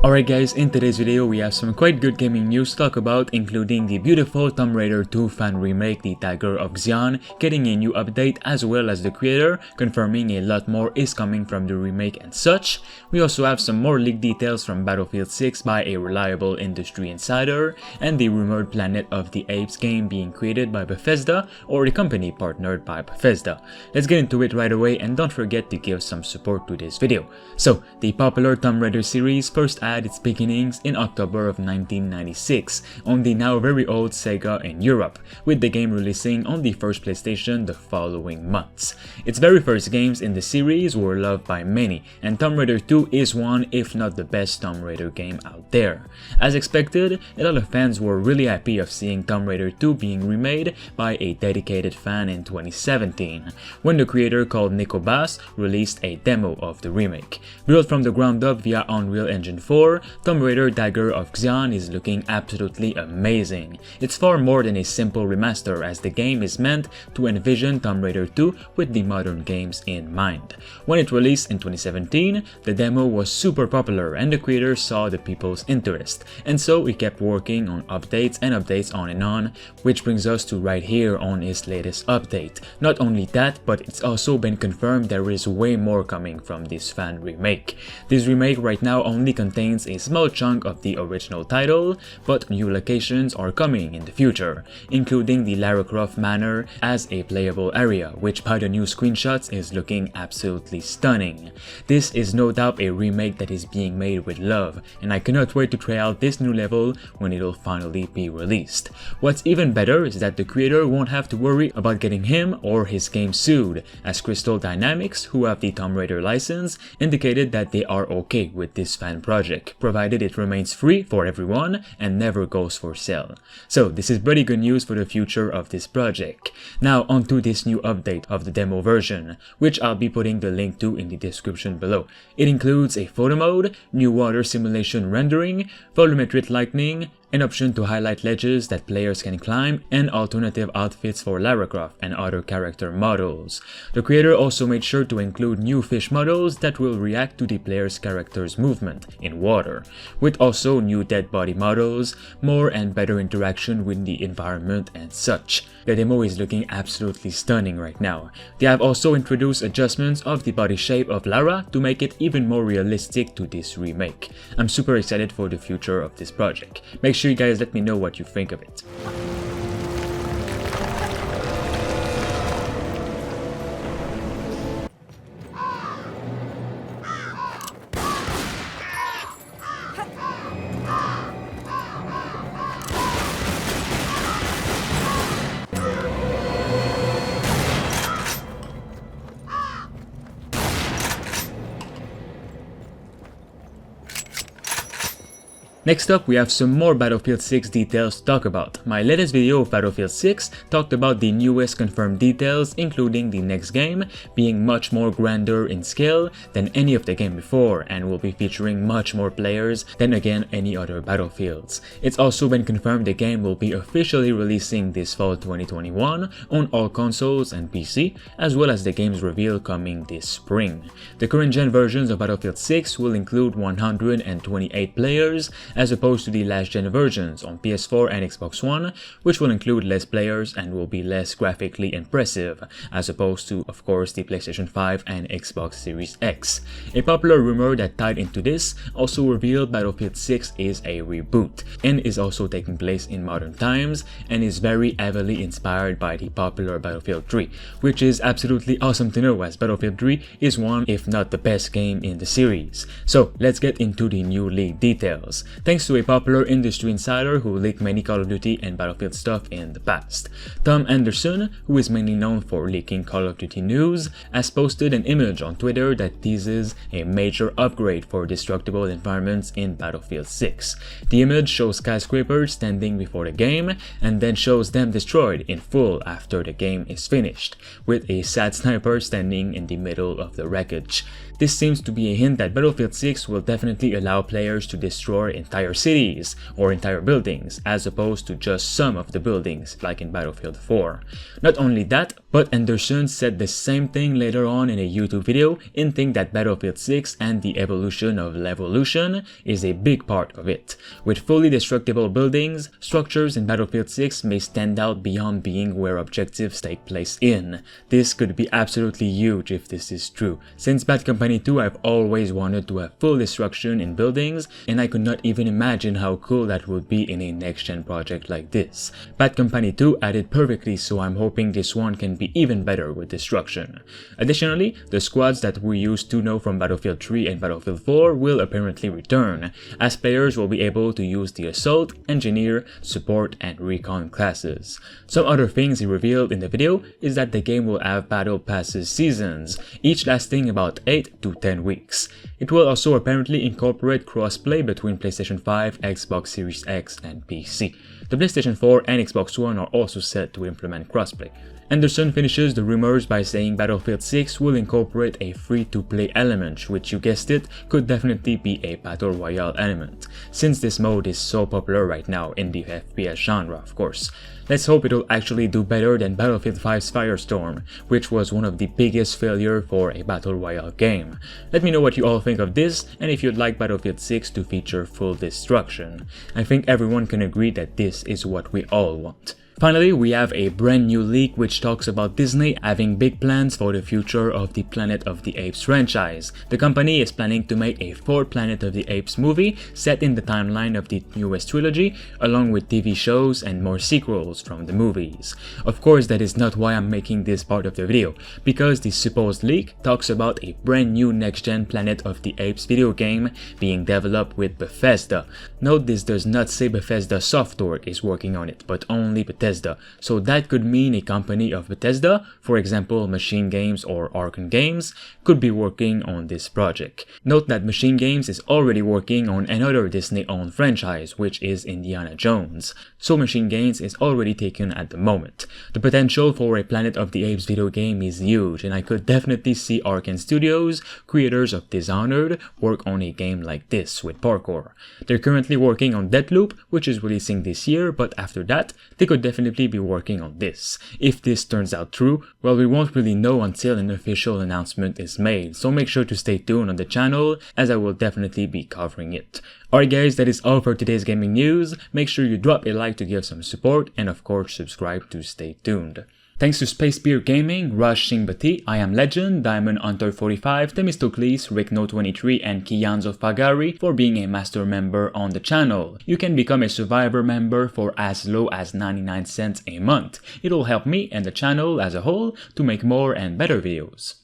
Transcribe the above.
Alright guys, in today's video we have some quite good gaming news to talk about, including the beautiful Tomb Raider 2 fan remake, the Dagger of Xian, getting a new update, as well as the creator confirming a lot more is coming from the remake and such. We also have some more leaked details from Battlefield 6 by a reliable industry insider, and the rumored Planet of the Apes game being created by Bethesda, or a company partnered by Bethesda. Let's get into it right away, and don't forget to give some support to this video. So, the popular Tomb Raider series first had its beginnings in October of 1996 on the now very old Sega in Europe, with the game releasing on the first PlayStation the following months. Its very first games in the series were loved by many, and Tomb Raider 2 is one, if not the best Tomb Raider game out there. As expected, a lot of fans were really happy of seeing Tomb Raider 2 being remade by a dedicated fan in 2017, when the creator called Nico Bass released a demo of the remake. Built from the ground up via Unreal Engine 4, Tomb Raider Dagger of Xian is looking absolutely amazing. It's far more than a simple remaster, as the game is meant to envision Tomb Raider 2 with the modern games in mind. When it released in 2017, the demo was super popular and the creator saw the people's interest, and so he kept working on updates and updates on and on, which brings us to right here on his latest update. Not only that, but it's also been confirmed there is way more coming from this fan remake. This remake right now only contains a small chunk of the original title, but new locations are coming in the future, including the Lara Croft Manor as a playable area, which by the new screenshots is looking absolutely stunning. This is no doubt a remake that is being made with love, and I cannot wait to try out this new level when it will finally be released. What's even better is that the creator won't have to worry about getting him or his game sued, as Crystal Dynamics, who have the Tomb Raider license, indicated that they are okay with this fan project, provided it remains free for everyone and never goes for sale. So this is pretty good news for the future of this project. Now onto this new update of the demo version, which I'll be putting the link to in the description below. It includes a photo mode, new water simulation rendering, volumetric lighting, an option to highlight ledges that players can climb, and alternative outfits for Lara Croft and other character models. The creator also made sure to include new fish models that will react to the player's character's movement in water, with also new dead body models, more and better interaction with the environment and such. The demo is looking absolutely stunning right now. They have also introduced adjustments of the body shape of Lara to make it even more realistic to this remake. I'm super excited for the future of this project. Make sure you guys let me know what you think of it. Next up, we have some more Battlefield 6 details to talk about. My latest video of Battlefield 6 talked about the newest confirmed details, including the next game being much more grander in scale than any of the game before, and will be featuring much more players than again any other Battlefields. It's also been confirmed the game will be officially releasing this fall 2021 on all consoles and PC, as well as the game's reveal coming this spring. The current gen versions of Battlefield 6 will include 128 players, as opposed to the last gen versions on PS4 and Xbox One, which will include less players and will be less graphically impressive, as opposed to, of course, the PlayStation 5 and Xbox Series X. A popular rumor that tied into this also revealed Battlefield 6 is a reboot, and is also taking place in modern times, and is very heavily inspired by the popular Battlefield 3, which is absolutely awesome to know, as Battlefield 3 is one, if not the best game in the series. So let's get into the new leaked details, thanks to a popular industry insider who leaked many Call of Duty and Battlefield stuff in the past. Tom Anderson, who is mainly known for leaking Call of Duty news, has posted an image on Twitter that teases a major upgrade for destructible environments in Battlefield 6. The image shows skyscrapers standing before the game, and then shows them destroyed in full after the game is finished, with a sad sniper standing in the middle of the wreckage. This seems to be a hint that Battlefield 6 will definitely allow players to destroy entire entire cities or entire buildings as opposed to just some of the buildings like in Battlefield 4. Not only that, but Anderson said the same thing later on in a YouTube video, hinting that Battlefield 6 and the evolution of Levolution is a big part of it. With fully destructible buildings, structures in Battlefield 6 may stand out beyond being where objectives take place in. This could be absolutely huge if this is true. Since Bad Company 2, I've always wanted to have full destruction in buildings, and I could not even imagine how cool that would be in a next-gen project like this. Bad Company 2 added perfectly, so I'm hoping this one can be even better with destruction. Additionally, the squads that we used to know from Battlefield 3 and Battlefield 4 will apparently return, as players will be able to use the Assault, Engineer, Support, and Recon classes. Some other things he revealed in the video is that the game will have Battle Passes seasons, each lasting about 8 to 10 weeks. It will also apparently incorporate crossplay between PlayStation 5, Xbox Series X, and PC. The PlayStation 4 and Xbox One are also set to implement crossplay. Anderson finishes the rumors by saying Battlefield 6 will incorporate a free-to-play element, which, you guessed it, could definitely be a Battle Royale element, since this mode is so popular right now in the FPS genre, of course. Let's hope it'll actually do better than Battlefield 5's Firestorm, which was one of the biggest failures for a Battle Royale game. Let me know what you all think of this, and if you'd like Battlefield 6 to feature full destruction. I think everyone can agree that this is what we all want. Finally, we have a brand new leak which talks about Disney having big plans for the future of the Planet of the Apes franchise. The company is planning to make a 4th Planet of the Apes movie set in the timeline of the newest trilogy, along with TV shows and more sequels from the movies. Of course, that is not why I'm making this part of the video, because the supposed leak talks about a brand new next-gen Planet of the Apes video game being developed with Bethesda. Note this does not say Bethesda Softworks is working on it, but only Bethesda. So that could mean a company of Bethesda, for example Machine Games or Arkane Games, could be working on this project. Note that Machine Games is already working on another Disney-owned franchise, which is Indiana Jones. So Machine Games is already taken at the moment. The potential for a Planet of the Apes video game is huge, and I could definitely see Arkane Studios, creators of Dishonored, work on a game like this with parkour. They're currently working on Deathloop, which is releasing this year, but after that, they could definitely be working on this. If this turns out true, well, we won't really know until an official announcement is made, so make sure to stay tuned on the channel, as I will definitely be covering it. Alright guys, that is all for today's gaming news. Make sure you drop a like to give some support, and of course subscribe to stay tuned. Thanks to Space Beer Gaming, Rush Singbati, I Am Legend, Diamond Hunter 45, Themistocles, Rickno23, and Kianzo Fagari for being a master member on the channel. You can become a survivor member for as low as 99 cents a month. It'll help me and the channel as a whole to make more and better videos.